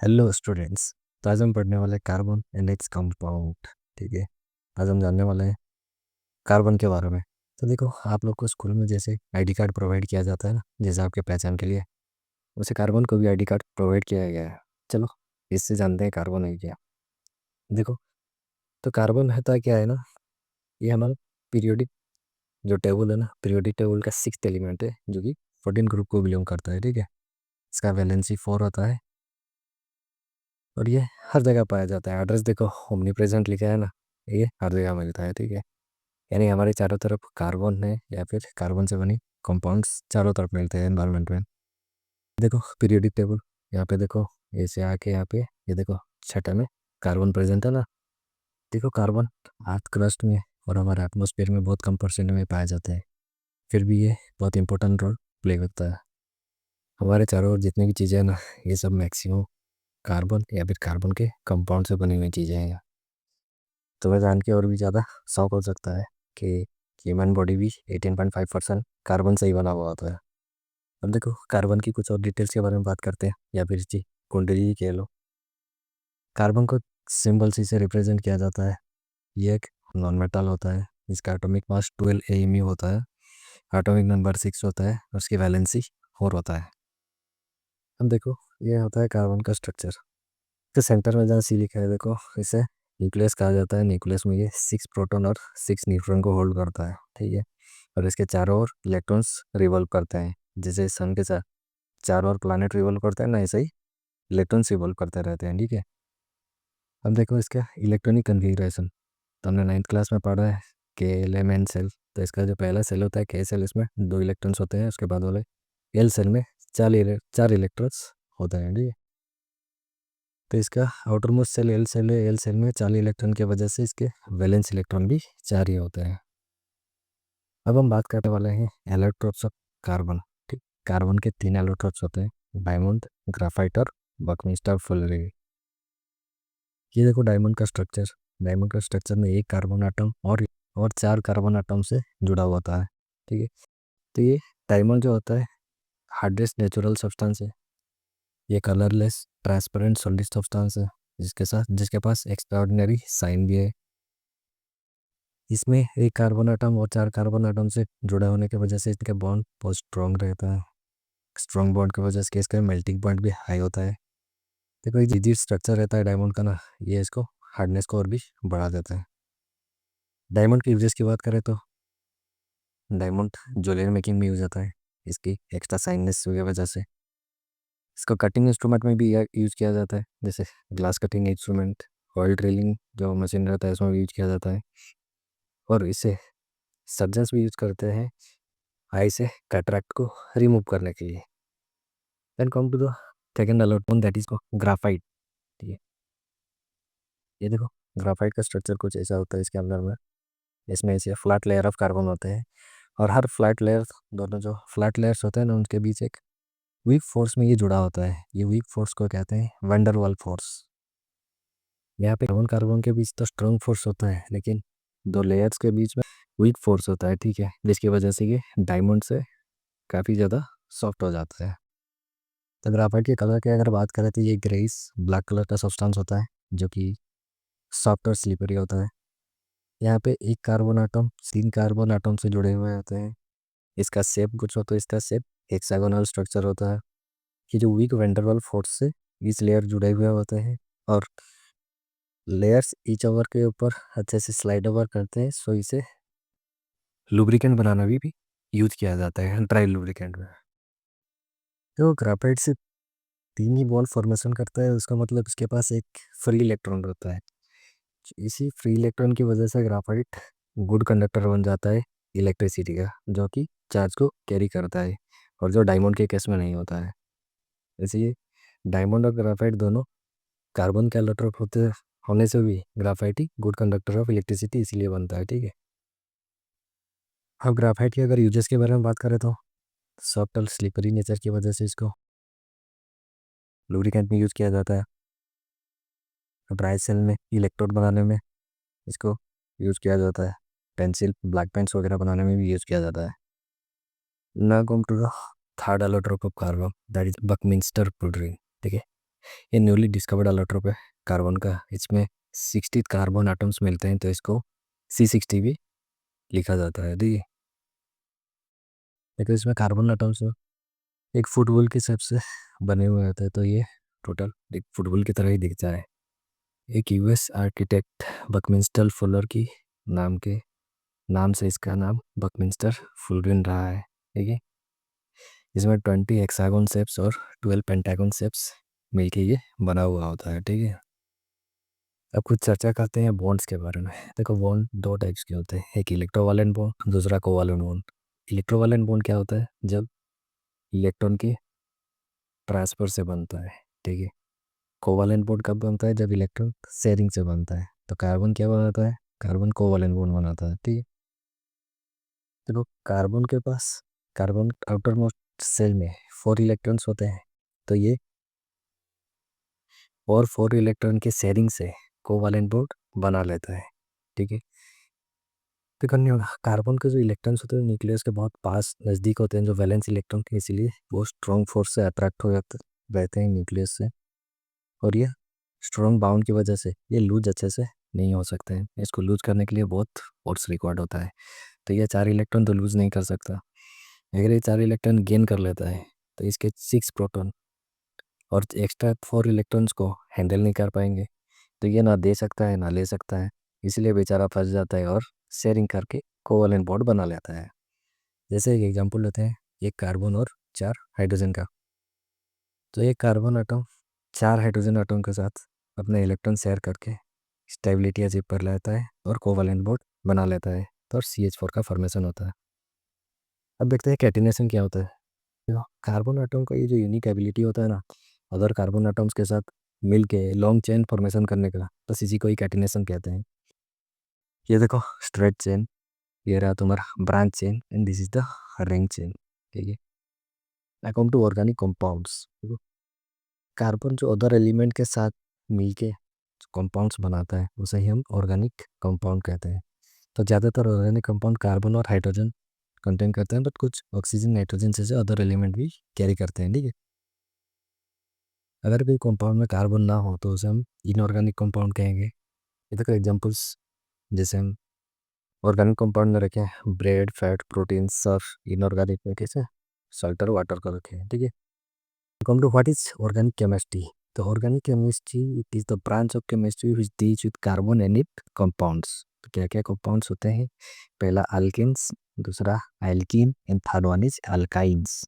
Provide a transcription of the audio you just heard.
Hello students. तो आज हम पढ़ने वाले कार्बन एंड इट्स कंपाउंड। ठीक है। आज हम जानने वाले हैं कार्बन के बारे में। तो देखो, आप लोग को स्कूल में जैसे आईडी कार्ड प्रोवाइड किया जाता है ना, जैसे आपके पहचान के लिए, उसे कार्बन को भी आईडी कार्ड प्रोवाइड किया गया है। चलो, इससे जानते हैं कार्बन है क्या। देखो, तो कार्बन है क्या है ना, ये हमारा पीरियोडिक जो टेबल है ना, पीरियोडिक टेबल का 6th एलिमेंट है, जो कि 14 ग्रुप को बिलोंग करता है। ठीक है। इसका वैलेंसी 4 होता है और ये हर जगह पाया जाता है। एड्रेस देखो, ओमनी प्रेजेंट लिखा है ना, ये हर जगह मिलता है। ठीक है। यानी हमारे चारों तरफ कार्बन है या फिर कार्बन से बनी कंपाउंड्स चारों तरफ मिलते हैं एनवायरनमेंट में। देखो पीरियोडिक टेबल, यहाँ पे देखो, ऐसे आके यहाँ पे ये देखो, छठा में कार्बन प्रेजेंट है ना। देखो कार्बन अर्थ क्रस्ट में और हमारे एटमोसफेयर में बहुत कम परसेंट में पाए जाते हैं, फिर भी ये बहुत इंपॉर्टेंट रोल प्ले करता है। हमारे चारों ओर जितनी भी चीज़ें हैं ना, ये सब मैक्सिमम कार्बन या फिर कार्बन के कंपाउंड से बनी हुई चीज़ें हैं। तो वह जान के और भी ज़्यादा शौक हो सकता है कि ह्यूमन बॉडी भी 18.5% कार्बन से ही बना हुआ होता है। अब देखो, कार्बन की कुछ और डिटेल्स के बारे में बात करते हैं, या फिर इसकी कुंडली ही कह लो। कार्बन को सिंबल से इसे रिप्रेजेंट किया जाता है। ये एक नॉन मेटल होता है। इसका एटॉमिक मास 12 AMU होता है, एटॉमिक नंबर 6 होता है और उसकी वैलेंसी 4 होता है। अब देखो, ये होता है कार्बन का स्ट्रक्चर। तो सेंटर में जहाँ सी लिखा है देखो, इसे न्यूक्लियस कहा जाता है। न्यूक्लियस में ये 6 प्रोटॉन और 6 न्यूट्रॉन को होल्ड करता है। ठीक है। और इसके चारों ओर इलेक्ट्रॉन्स रिवॉल्व करते हैं। जैसे सन के चारों ओर प्लैनेट रिवॉल्व करते हैं ना, ऐसे ही इलेक्ट्रॉन्स रिवॉल्व करते रहते हैं। ठीक है। अब देखो इसका इलेक्ट्रॉनिक कन्फिग्रेशन, तो हमने 9th क्लास में पढ़ा है के एल एम एन सेल। तो इसका जो पहला सेल होता है के सेल, इसमें 2 इलेक्ट्रॉन्स होते हैं। उसके बाद वाले एल सेल में 4 इलेक्ट्रॉन्स होते हैं। ठीक है। तो इसका outer most shell L shell है। एल सेल में 4 इलेक्ट्रॉन की वजह से इसके वैलेंस इलेक्ट्रॉन भी 4 ही होते हैं। अब हम बात करने वाले हैं एलोट्रोप्स ऑफ कार्बन। ठीक। कार्बन के 3 एलोट्रोप्स होते हैं, डायमंड, ग्राफाइट और बकमिस्टर फुलरी। ये देखो डायमंड का स्ट्रक्चर। डायमंड का स्ट्रक्चर में एक कार्बन आटम और 4 कार्बन आटम से जुड़ा हुआ होता है। ठीक है। तो ये डायमंड जो होता है, हार्डेस्ट नेचुरल सब्सटेंस है। ये कलरलेस ट्रांसपेरेंट सॉलिड सब्सटेंस है, जिसके पास एक्स्ट्राऑर्डिनरी साइन भी है। इसमें एक कार्बन आटम और 4 कार्बन आटम से जुड़े होने की वजह से इनका बॉन्ड बहुत स्ट्रॉन्ग रहता है। स्ट्रॉन्ग बॉन्ड की वजह से इसका मेल्टिंग पॉइंट भी हाई होता है। देखो ये जिस स्ट्रक्चर रहता है डायमंड का ना, ये इसको हार्डनेस को और भी बढ़ा देता है। डायमंड की यूजेस की बात करें तो डायमंड ज्वेलरी मेकिंग में यूज होता है, इसकी एक्स्ट्रा साइननेस की वजह से। इसको कटिंग इंस्ट्रूमेंट में भी यूज किया जाता है, जैसे glass cutting instrument, oil drilling जो मशीन रहता है उसमें भी यूज किया जाता है। और इसे सर्जन्स भी यूज करते हैं आई से कैटरैक्ट को रिमूव करने के लिए। Then come to the second allotment, that is को ग्राफाइट। ठीक है। ये देखो, ग्राफाइट का स्ट्रक्चर कुछ ऐसा होता है इसके अंदर में। इसमें ऐसे फ्लैट लेयर ऑफ कार्बन होते हैं, और हर फ्लैट लेयर, दोनों जो फ्लैट लेयर्स होते हैं ना, उनके बीच एक वीक फोर्स में ये जुड़ा होता है। ये वीक फोर्स को कहते हैं वैंडरवाल फोर्स। यहाँ पे कार्बन कार्बन के बीच तो स्ट्रॉन्ग फोर्स होता है, लेकिन दो लेयर्स के बीच में वीक फोर्स होता है। ठीक है। जिसकी वजह से ये डायमंड से काफ़ी ज़्यादा सॉफ्ट हो जाता है। तो ग्राफाइट के कलर की अगर बात करें तो ये ग्रेस ब्लैक कलर का सब्सटेंस होता है, जो कि सॉफ्ट और स्लिपरी होता है। यहाँ पे एक कार्बन आटम 3 कार्बन आटम से जुड़े हुए होते हैं। इसका शेप कुछ हो तो इसका शेप हेक्सागोनल स्ट्रक्चर होता है। ये जो वीक वैंडरवाल फोर्स से इस लेयर जुड़े हुए होते हैं, और लेयर्स ईच ओवर के ऊपर अच्छे से स्लाइड ओवर करते हैं, सो इसे लुब्रिकेंट बनाना भी यूज किया जाता है, ड्राई लुब्रिकेंट में। तो ग्राफाइट से 3 ही बॉन्ड फॉर्मेशन करता है, उसका मतलब इसके पास एक फ्री इलेक्ट्रॉन रहता है। इसी फ्री इलेक्ट्रॉन की वजह से ग्राफाइट गुड कंडक्टर बन जाता है इलेक्ट्रिसिटी का, जो कि चार्ज को कैरी करता है, और जो डायमंड के केस में नहीं होता है। इसलिए डायमंड और ग्राफाइट दोनों कार्बन के एलोट्रोप होने से भी graphite he good conductor of electricity इसीलिए बनता है। ठीक है। अब ग्राफाइट के अगर यूजेस के बारे में बात करें तो सॉफ्ट और स्लिपरी नेचर की वजह से इसको लुब्रिकेंट में यूज़ किया जाता है। ड्राई सेल में इलेक्ट्रोड बनाने में इसको यूज़ किया जाता है। पेंसिल, ब्लैक पेंस वगैरह बनाने में भी यूज़ किया जाता है। ना come to the third allotrope of carbon, that is Buckminster पुडरिंग। ठीक है। ये न्यूली डिस्कवर्ड अलोट्रोप है कार्बन का। इसमें 60 कार्बन आटम्स मिलते हैं, तो इसको C60 भी लिखा जाता है। ठीक है, लेकिन इसमें कार्बन आटम्स एक फुटबॉल के शेप से बने हुए होते हैं, तो ये टोटल एक फुटबॉल की तरह ही दिखता है। एक यूएस आर्किटेक्ट बकमिंस्टर फुलर की नाम से इसका नाम बकमिंस्टर फुलरिन रहा है। ठीक है, इसमें 20 हेक्सागन शेप्स और 12 पेंटागन शेप्स मिलके ये बना हुआ होता है। ठीक है, अब कुछ चर्चा करते हैं बॉन्ड्स के बारे में। देखो, बॉन्ड दो टाइप्स के होते हैं, एक इलेक्ट्रोवालेंट बॉन्ड, दूसरा कोवालेंट बॉन्ड। इलेक्ट्रोवालेंट बॉन्ड क्या होता है? जब इलेक्ट्रॉन की ट्रांसफर से बनता है। ठीक है, कोवालेंट बॉन्ड कब बनता है? जब इलेक्ट्रॉन शेयरिंग से बनता है। तो कार्बन क्या बनाता है? कार्बन कोवालेंट बॉन्ड बनाता है। ठीक है, देखो कार्बन के पास, कार्बन आउटर मोस्ट सेल में 4 इलेक्ट्रॉन्स होते हैं, तो ये और 4 इलेक्ट्रॉन के शेयरिंग से कोवालेंट बॉन्ड बना लेता है। ठीक है, देखो कार्बन के जो इलेक्ट्रॉन्स होते हैं न्यूक्लियस के बहुत पास नज़दीक होते हैं, जो वैलेंस इलेक्ट्रॉन के, इसीलिए वो स्ट्रॉन्ग फोर्स से अट्रैक्ट हो जाते रहते हैं न्यूक्लियस से। और ये स्ट्रॉन्ग बाउंड की वजह से ये लूज अच्छे से नहीं हो सकते हैं। इसको लूज करने के लिए बहुत फोर्स रिक्वायर्ड होता है। तो ये 4 इलेक्ट्रॉन तो लूज नहीं कर सकता। अगर ये 4 इलेक्ट्रॉन गेन कर लेता है, तो इसके 6 प्रोटॉन और एक्स्ट्रा 4 इलेक्ट्रॉन्स को हैंडल नहीं कर पाएंगे। तो ये ना दे सकता है ना ले सकता है, इसलिए बेचारा फंस जाता है और शेयरिंग करके कोवलेंट बॉन्ड बना लेता है। जैसे एक एग्जांपल लेते हैं, एक कार्बन और 4 हाइड्रोजन का। तो एक कार्बन आटम 4 हाइड्रोजन आटम के साथ अपने इलेक्ट्रॉन शेयर करके स्टेबिलिटी अचीव कर लेता है और कोवलेंट बॉन्ड बना लेता है, तो CH4 का फॉर्मेशन होता है। अब देखते हैं कैटिनेशन क्या होता है। कार्बन आटम का ये जो यूनिक एबिलिटी होता है ना, अदर कार्बन आटम्स के साथ मिल के लॉन्ग चेन फॉर्मेशन करने का, बस इसी को ही कैटिनेशन कहते हैं। ये देखो, स्ट्रेट चेन, ये रहा तुम्हारा branch chain, and this is the ring chain. ठीक है, according to organic compounds, carbon जो अदर एलिमेंट के साथ मिलके कंपाउंड्स बनाता है, उसे ही हम ऑर्गेनिक कंपाउंड कहते हैं। तो ज़्यादातर ऑर्गेनिक कंपाउंड कार्बन और हाइड्रोजन कंटेन करते हैं, बट कुछ ऑक्सीजन नाइट्रोजन जैसे अदर एलिमेंट भी कैरी करते हैं। ठीक है, अगर कोई कंपाउंड में कार्बन ना हो तो उसे हम इनऑर्गेनिक कंपाउंड कहेंगे। ये देखो एग्जांपल्स, जैसे हम ऑर्गेनिक कंपाउंड में रखें ब्रेड, फैट, प्रोटीन, सर्फ, इनऑर्गेनिक में कैसे सल्ट और वाटर को रखें। ठीक है, come to what is organic chemistry. तो organic chemistry it is the branch of chemistry which deals with carbon and it compounds. तो क्या क्या कंपाउंड्स होते हैं? पहला अल्केन्स, दूसरा alkene, and third one is alkynes.